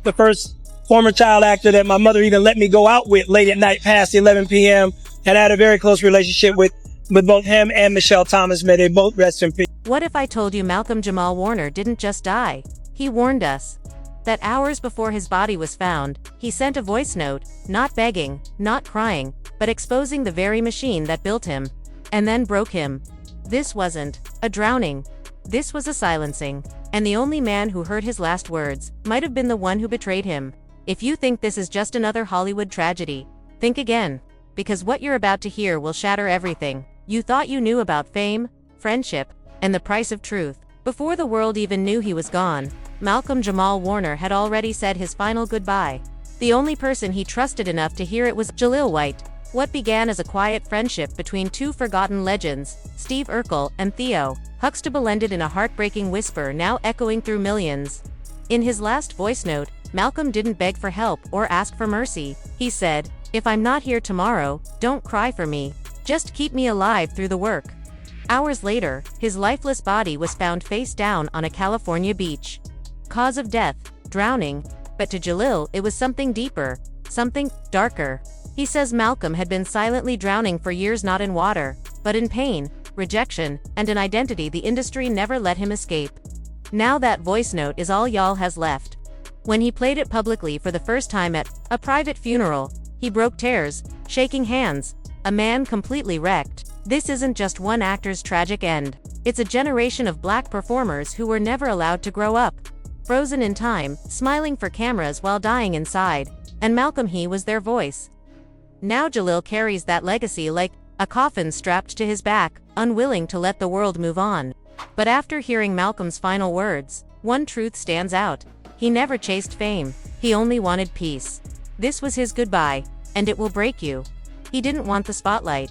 The first former child actor that my mother even let me go out with late at night past 11 p.m. and I had a very close relationship with both him and Michelle Thomas. May they both rest in peace. What if I told you Malcolm Jamal Warner didn't just die? He warned us that hours before his body was found, he sent a voice note, not begging, not crying, but exposing the very machine that built him, and then broke him. This wasn't a drowning. This was a silencing. And the only man who heard his last words might have been the one who betrayed him. If you think this is just another Hollywood tragedy, think again. Because what you're about to hear will shatter everything you thought you knew about fame, friendship, and the price of truth. Before the world even knew he was gone, Malcolm Jamal Warner had already said his final goodbye. The only person he trusted enough to hear it was Jaleel White. What began as a quiet friendship between two forgotten legends, Steve Urkel and Theo Huxtable, ended in a heartbreaking whisper now echoing through millions. In his last voice note, Malcolm didn't beg for help or ask for mercy. He said, "If I'm not here tomorrow, don't cry for me. Just keep me alive through the work." Hours later, his lifeless body was found face down on a California beach. Cause of death, drowning, but to Jaleel it was something deeper, something darker. He says Malcolm had been silently drowning for years, not in water, but in pain, rejection, and an identity the industry never let him escape. Now that voice note is all y'all has left. When he played it publicly for the first time at a private funeral, he broke tears, shaking hands, a man completely wrecked. This isn't just one actor's tragic end. It's a generation of black performers who were never allowed to grow up. Frozen in time, smiling for cameras while dying inside. And Malcolm, he was their voice. Now Jaleel carries that legacy like a coffin strapped to his back, unwilling to let the world move on. But after hearing Malcolm's final words, one truth stands out. He never chased fame. He only wanted peace. This was his goodbye, and it will break you. He didn't want the spotlight.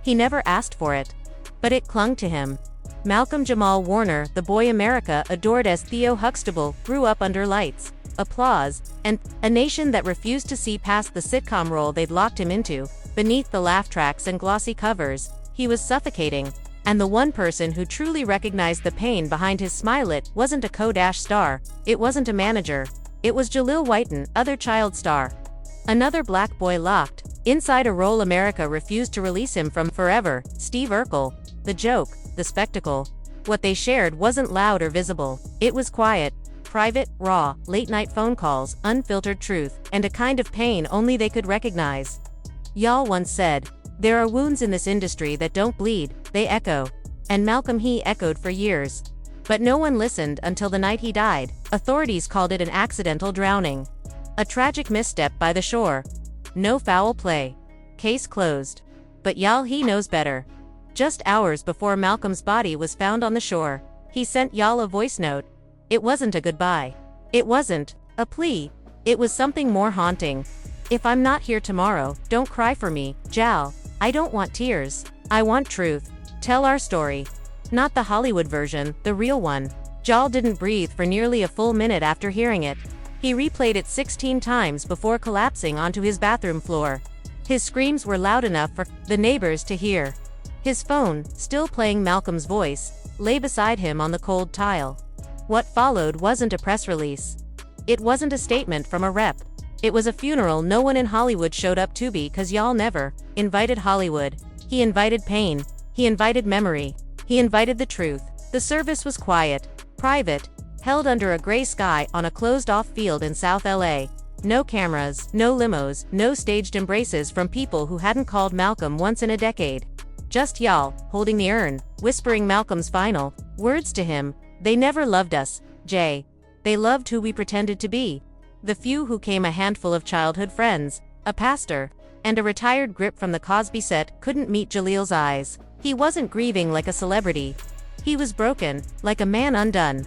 He never asked for it. But it clung to him. Malcolm Jamal Warner, the boy America adored as Theo Huxtable, grew up under lights, applause, and a nation that refused to see past the sitcom role they'd locked him into. Beneath the laugh tracks and glossy covers, he was suffocating. And the one person who truly recognized the pain behind his smile, it wasn't a Kodash star, it wasn't a manager. It was Jaleel White, other child star. Another black boy locked inside a role America refused to release him from forever. Steve Urkel. The joke, the spectacle. What they shared wasn't loud or visible. It was quiet, private, raw, late-night phone calls, unfiltered truth, and a kind of pain only they could recognize. Y'all once said, "There are wounds in this industry that don't bleed, they echo." And Malcolm, he echoed for years. But no one listened until the night he died. Authorities called it an accidental drowning. A tragic misstep by the shore. No foul play. Case closed. But y'all, he knows better. Just hours before Malcolm's body was found on the shore, he sent y'all a voice note. It wasn't a goodbye. It wasn't a plea. It was something more haunting. "If I'm not here tomorrow, don't cry for me, Jal. I don't want tears. I want truth. Tell our story." Not the Hollywood version, the real one. Jal didn't breathe for nearly a full minute after hearing it. He replayed it 16 times before collapsing onto his bathroom floor. His screams were loud enough for the neighbors to hear. His phone, still playing Malcolm's voice, lay beside him on the cold tile. What followed wasn't a press release. It wasn't a statement from a rep. It was a funeral no one in Hollywood showed up to, because y'all never invited Hollywood. He invited pain. He invited memory. He invited the truth. The service was quiet, private, held under a gray sky on a closed-off field in South LA. No cameras, no limos, no staged embraces from people who hadn't called Malcolm once in a decade. Just y'all, holding the urn, whispering Malcolm's final words to him. "They never loved us, Jay. They loved who we pretended to be." The few who came, a handful of childhood friends, a pastor, and a retired grip from the Cosby set, couldn't meet Jaleel's eyes. He wasn't grieving like a celebrity. He was broken, like a man undone.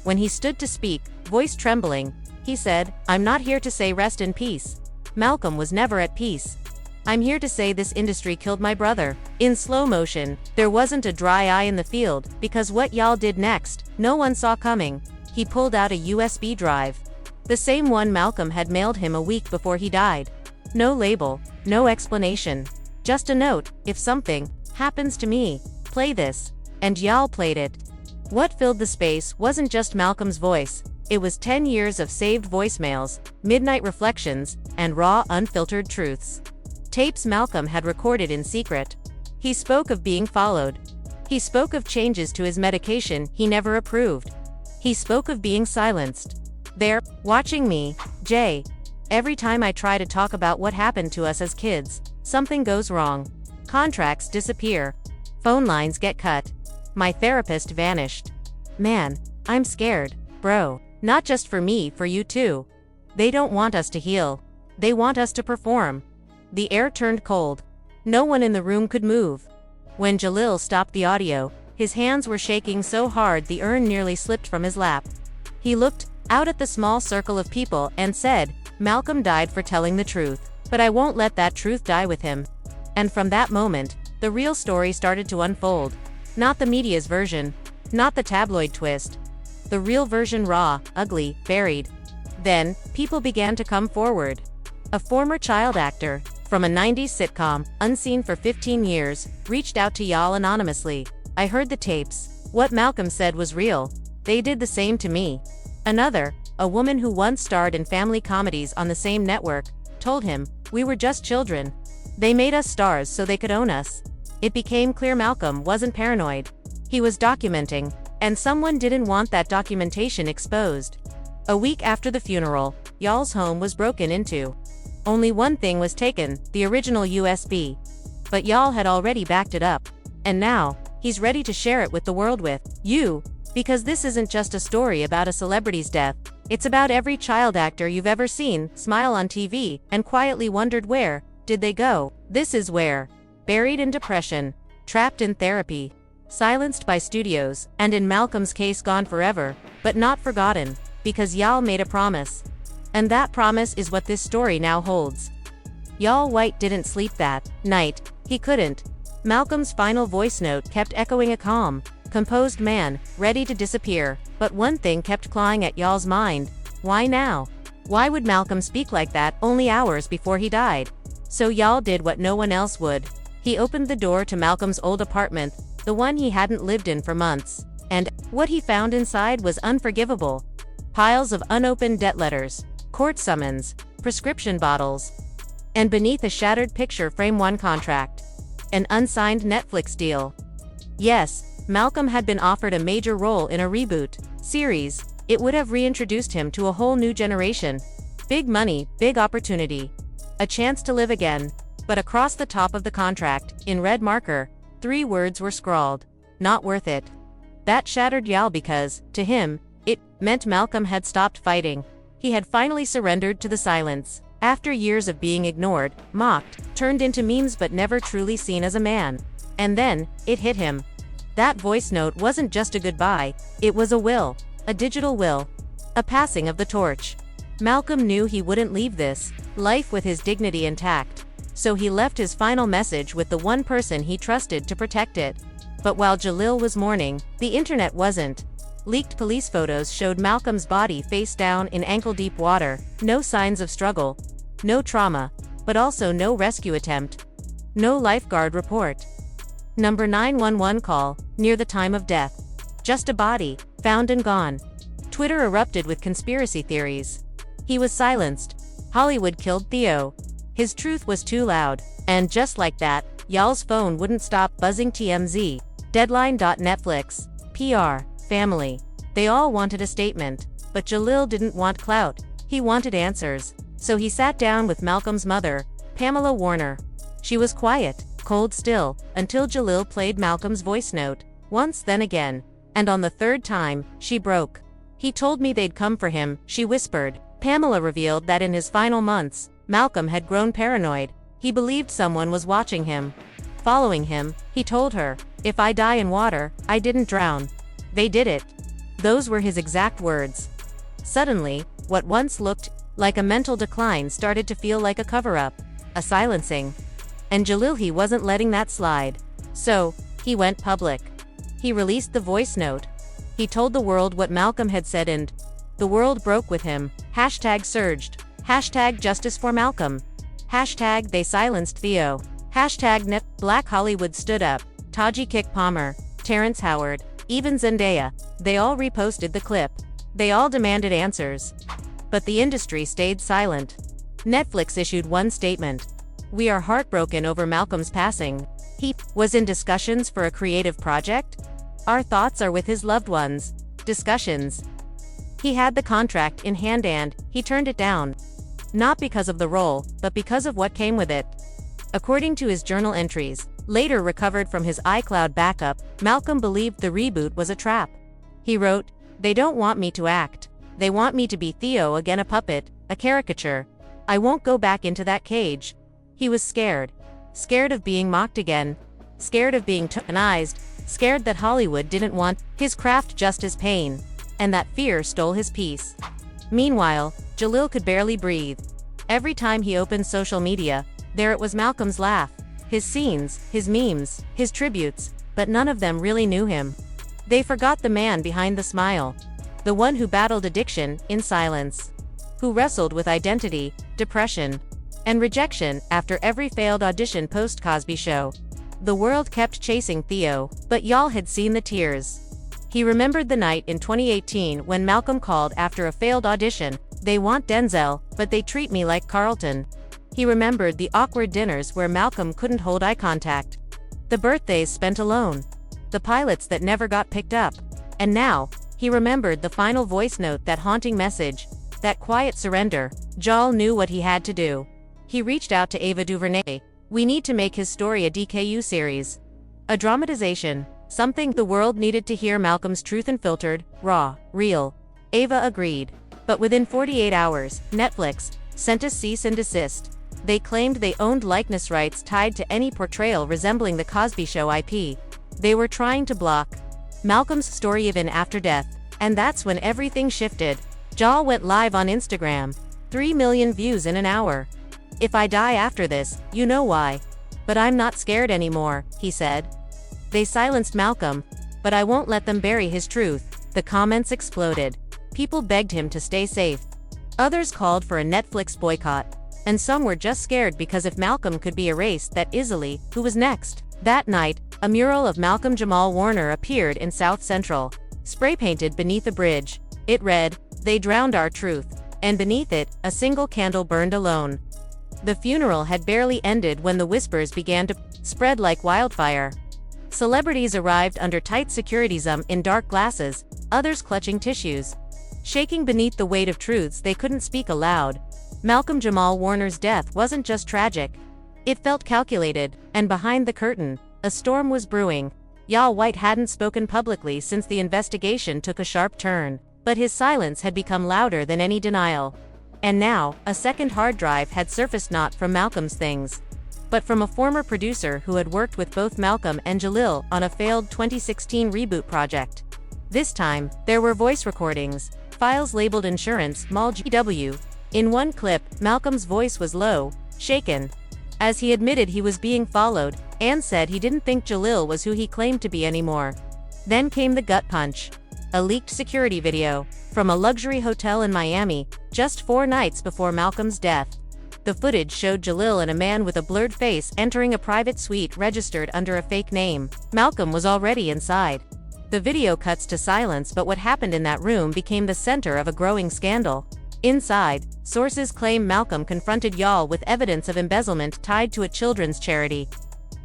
When he stood to speak, voice trembling, he said, "I'm not here to say rest in peace." Malcolm was never at peace. "I'm here to say this industry killed my brother." In slow motion, there wasn't a dry eye in the field, because what y'all did next, no one saw coming. He pulled out a USB drive. The same one Malcolm had mailed him a week before he died. No label, no explanation. Just a note: "If something happens to me, play this." And y'all played it. What filled the space wasn't just Malcolm's voice. It was 10 years of saved voicemails, midnight reflections, and raw, unfiltered truths. Tapes Malcolm had recorded in secret. He spoke of being followed. He spoke of changes to his medication he never approved. He spoke of being silenced. They're watching me, Jay. Every time I try to talk about what happened to us as kids, something goes wrong. Contracts disappear. Phone lines get cut. My therapist vanished. Man, I'm scared, bro. Not just for me, for you too. They don't want us to heal. They want us to perform. The air turned cold. No one in the room could move. When Jaleel stopped the audio, his hands were shaking so hard the urn nearly slipped from his lap. He looked out at the small circle of people and said, "Malcolm died for telling the truth, but I won't let that truth die with him." And from that moment, the real story started to unfold. Not the media's version, not the tabloid twist. The real version, raw, ugly, buried. Then, people began to come forward. A former child actor, from a 90s sitcom, unseen for 15 years, reached out to y'all anonymously. "I heard the tapes. What Malcolm said was real. They did the same to me." Another, a woman who once starred in family comedies on the same network, told him, "We were just children. They made us stars so they could own us." It became clear Malcolm wasn't paranoid. He was documenting, and someone didn't want that documentation exposed. A week after the funeral, y'all's home was broken into. Only one thing was taken, the original USB. But y'all had already backed it up. And now, he's ready to share it with the world with you, because this isn't just a story about a celebrity's death. It's about every child actor you've ever seen smile on TV and quietly wondered where did they go. This is where. Buried in depression, trapped in therapy, silenced by studios, and in Malcolm's case gone forever, but not forgotten, because y'all made a promise. And that promise is what this story now holds. Jaleel White didn't sleep that night. He couldn't. Malcolm's final voice note kept echoing, a calm, composed man, ready to disappear. But one thing kept clawing at y'all's mind. Why now? Why would Malcolm speak like that only hours before he died? So y'all did what no one else would. He opened the door to Malcolm's old apartment, the one he hadn't lived in for months. And what he found inside was unforgivable. Piles of unopened debt letters, court summons, prescription bottles. And beneath a shattered picture frame, one contract. An unsigned Netflix deal. Yes, Malcolm had been offered a major role in a reboot series. It would have reintroduced him to a whole new generation. Big money, big opportunity. A chance to live again. But across the top of the contract, in red marker, 3 words were scrawled. Not worth it. That shattered Yal because, to him, it meant Malcolm had stopped fighting. He had finally surrendered to the silence. After years of being ignored, mocked, turned into memes but never truly seen as a man. And then, it hit him. That voice note wasn't just a goodbye, it was a will. A digital will. A passing of the torch. Malcolm knew he wouldn't leave this life with his dignity intact. So he left his final message with the one person he trusted to protect it. But while Jaleel was mourning, the internet wasn't. Leaked police photos showed Malcolm's body face down in ankle-deep water. No signs of struggle. No trauma. But also no rescue attempt. No lifeguard report. Number 911 call, near the time of death. Just a body, found and gone. Twitter erupted with conspiracy theories. He was silenced. Hollywood killed Theo. His truth was too loud. And just like that, y'all's phone wouldn't stop buzzing. TMZ. Deadline. Netflix. PR. Family. They all wanted a statement. But Jaleel didn't want clout. He wanted answers. So he sat down with Malcolm's mother, Pamela Warner. She was quiet, cold still, until Jaleel played Malcolm's voice note. Once, then again. And on the 3rd time, she broke. "He told me they'd come for him," she whispered. Pamela revealed that in his final months, Malcolm had grown paranoid. He believed someone was watching him. Following him, he told her, "If I die in water, I didn't drown. They did it." Those were his exact words. Suddenly, what once looked like a mental decline started to feel like a cover-up, a silencing. And Jaleel, he wasn't letting that slide. So, he went public. He released the voice note. He told the world what Malcolm had said, and the world broke with him. Hashtag surged. Hashtag justice for Malcolm. Hashtag they silenced Theo. Hashtag net. Black Hollywood stood up. Taji Kick Palmer, Terrence Howard, even Zendaya. They all reposted the clip. They all demanded answers. But the industry stayed silent. Netflix issued one statement. "We are heartbroken over Malcolm's passing. He was in discussions for a creative project. Our thoughts are with his loved ones." Discussions. He had the contract in hand and he turned it down. Not because of the role, but because of what came with it. According to his journal entries, later recovered from his iCloud backup, Malcolm believed the reboot was a trap. He wrote, "They don't want me to act. They want me to be Theo again, a puppet, a caricature. I won't go back into that cage." He was scared. Scared of being mocked again. Scared of being tokenized. Scared that Hollywood didn't want his craft just as pain. And that fear stole his peace. Meanwhile, Jaleel could barely breathe. Every time he opened social media, there it was Malcolm's laugh, his scenes, his memes, his tributes, but none of them really knew him. They forgot the man behind the smile. The one who battled addiction in silence. Who wrestled with identity, depression, and rejection after every failed audition post-Cosby Show. The world kept chasing Theo, but y'all had seen the tears. He remembered the night in 2018 when Malcolm called after a failed audition. "They want Denzel, but they treat me like Carlton." He remembered the awkward dinners where Malcolm couldn't hold eye contact. The birthdays spent alone. The pilots that never got picked up. And now, he remembered the final voice note, that haunting message, that quiet surrender. Jal knew what he had to do. He reached out to Ava DuVernay. "We need to make his story a DKU series. A dramatization. Something the world needed to hear Malcolm's truth, unfiltered, raw, real." Ava agreed. But within 48 hours, Netflix sent a cease and desist. They claimed they owned likeness rights tied to any portrayal resembling the Cosby Show IP. They were trying to block Malcolm's story even after death. And that's when everything shifted. Jal went live on Instagram. 3 million views in an hour. "If I die after this, you know why. But I'm not scared anymore," he said. "They silenced Malcolm, but I won't let them bury his truth." The comments exploded. People begged him to stay safe. Others called for a Netflix boycott. And some were just scared because if Malcolm could be erased that easily, who was next? That night, a mural of Malcolm Jamal Warner appeared in South Central, spray-painted beneath a bridge. It read, "They drowned our truth," and beneath it, a single candle burned alone. The funeral had barely ended when the whispers began to spread like wildfire. Celebrities arrived under tight security, some in dark glasses, others clutching tissues. Shaking beneath the weight of truths they couldn't speak aloud. Malcolm Jamal Warner's death wasn't just tragic. It felt calculated, and behind the curtain, a storm was brewing. Jaleel White hadn't spoken publicly since the investigation took a sharp turn, but his silence had become louder than any denial. And now, a second hard drive had surfaced, not from Malcolm's things, but from a former producer who had worked with both Malcolm and Jaleel on a failed 2016 reboot project. This time, there were voice recordings, files labeled Insurance, Mal GW. In one clip, Malcolm's voice was low, shaken, as he admitted he was being followed, and said he didn't think Jaleel was who he claimed to be anymore. Then came the gut punch. A leaked security video, from a luxury hotel in Miami, just 4 nights before Malcolm's death. The footage showed Jaleel and a man with a blurred face entering a private suite registered under a fake name. Malcolm was already inside. The video cuts to silence, but what happened in that room became the center of a growing scandal. Inside, sources claim Malcolm confronted Jaleel with evidence of embezzlement tied to a children's charity.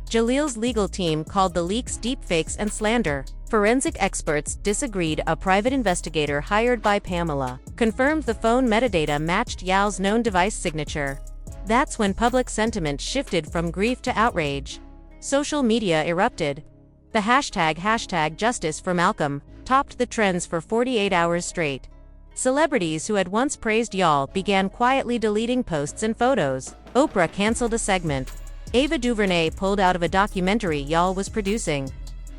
Jaleel's legal team called the leaks deepfakes and slander. Forensic experts disagreed. A private investigator hired by Pamela confirmed the phone metadata matched Jaleel's known device signature. That's when public sentiment shifted from grief to outrage. Social media erupted. The hashtag Justice for Malcolm topped the trends for 48 hours straight. Celebrities who had once praised Jaleel began quietly deleting posts and photos. Oprah canceled a segment. Ava DuVernay pulled out of a documentary Jaleel was producing.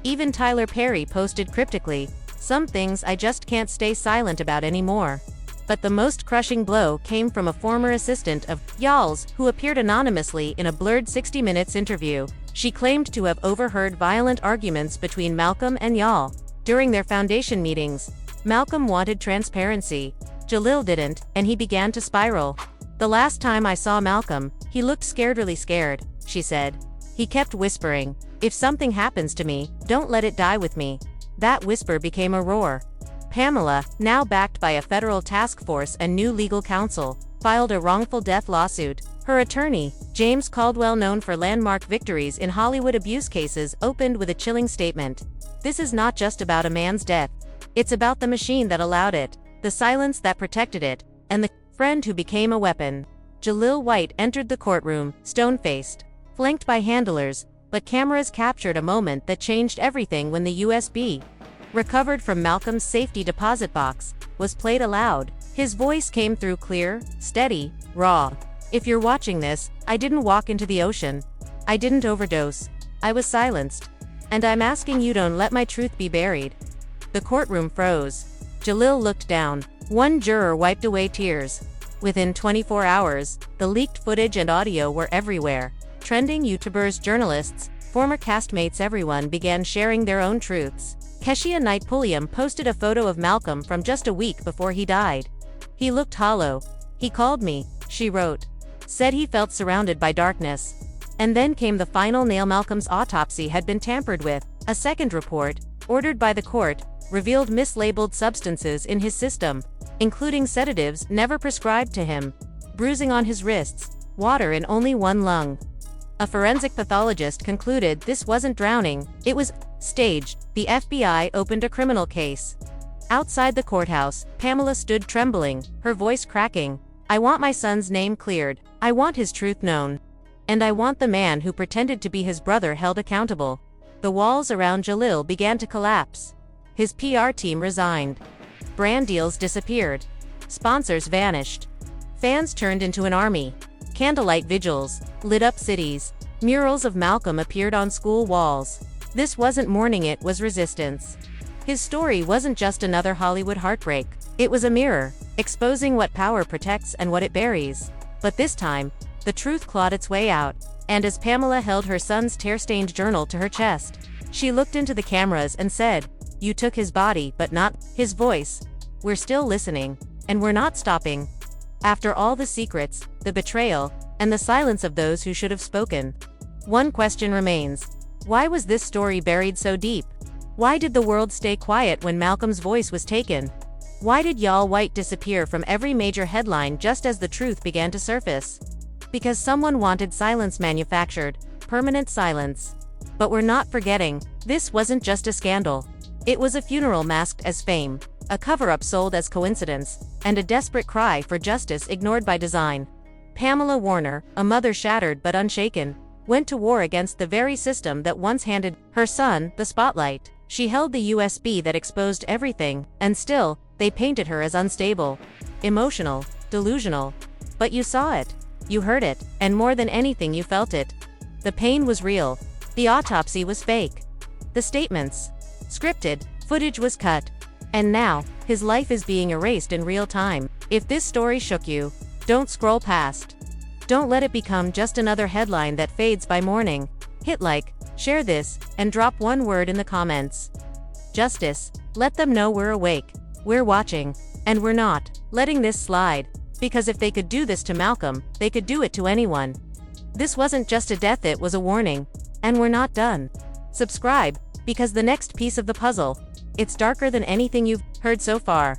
Even Tyler Perry posted cryptically, "Some things I just can't stay silent about anymore." But the most crushing blow came from a former assistant of Jaleel's, who appeared anonymously in a blurred 60 Minutes interview. She claimed to have overheard violent arguments between Malcolm and Jaleel. During their foundation meetings, Malcolm wanted transparency. Jaleel didn't, and he began to spiral. "The last time I saw Malcolm, he looked scared, really scared," she said. "He kept whispering, 'If something happens to me, don't let it die with me.' That whisper became a roar. Pamela, now backed by a federal task force and new legal counsel, filed a wrongful death lawsuit. Her attorney, James Caldwell, known for landmark victories in Hollywood abuse cases, opened with a chilling statement. "This is not just about a man's death. It's about the machine that allowed it, the silence that protected it, and the friend who became a weapon." Jaleel White entered the courtroom, stone-faced, flanked by handlers, but cameras captured a moment that changed everything when the USB, recovered from Malcolm's safety deposit box, was played aloud. His voice came through clear, steady, raw. "If you're watching this, I didn't walk into the ocean. I didn't overdose. I was silenced. And I'm asking you, don't let my truth be buried." The courtroom froze. Jaleel looked down. One juror wiped away tears. Within 24 hours, the leaked footage and audio were everywhere. Trending YouTubers, journalists, former castmates, everyone began sharing their own truths. Keshia Knight Pulliam posted a photo of Malcolm from just a week before he died. "He looked hollow. He called me," she wrote. Said he felt surrounded by darkness. And then came the final nail. Malcolm's autopsy had been tampered with. A second report, ordered by the court, revealed mislabeled substances in his system, including sedatives never prescribed to him, bruising on his wrists, water in only one lung. A forensic pathologist concluded this wasn't drowning, it was staged. The FBI opened a criminal case. Outside the courthouse, Pamela stood trembling, her voice cracking. "I want my son's name cleared. I want his truth known. And I want the man who pretended to be his brother held accountable." The walls around Jaleel began to collapse. His PR team resigned. Brand deals disappeared. Sponsors vanished. Fans turned into an army. Candlelight vigils lit up cities. Murals of Malcolm appeared on school walls. This wasn't mourning, it was resistance. His story wasn't just another Hollywood heartbreak. It was a mirror, exposing what power protects and what it buries. But this time, the truth clawed its way out, and as Pamela held her son's tear-stained journal to her chest, she looked into the cameras and said, "You took his body, but not his voice. We're still listening, and we're not stopping." After all the secrets, the betrayal, and the silence of those who should have spoken, one question remains. Why was this story buried so deep? Why did the world stay quiet when Malcolm's voice was taken? Why did Jaleel White disappear from every major headline just as the truth began to surface? Because someone wanted silence manufactured, permanent silence. But we're not forgetting, this wasn't just a scandal. It was a funeral masked as fame, a cover-up sold as coincidence, and a desperate cry for justice ignored by design. Pamela Warner, a mother shattered but unshaken, went to war against the very system that once handed her son the spotlight. She held the USB that exposed everything, and still, they painted her as unstable, emotional, delusional. But you saw it. You heard it, and more than anything you felt it. The pain was real. The autopsy was fake. The statements, scripted, footage was cut. And now, his life is being erased in real time. If this story shook you, don't scroll past. Don't let it become just another headline that fades by morning. Hit like, share this, and drop one word in the comments. Justice. Let them know we're awake, we're watching, and we're not letting this slide. Because if they could do this to Malcolm, they could do it to anyone. This wasn't just a death, it was a warning. And we're not done. Subscribe, because the next piece of the puzzle, it's darker than anything you've heard so far.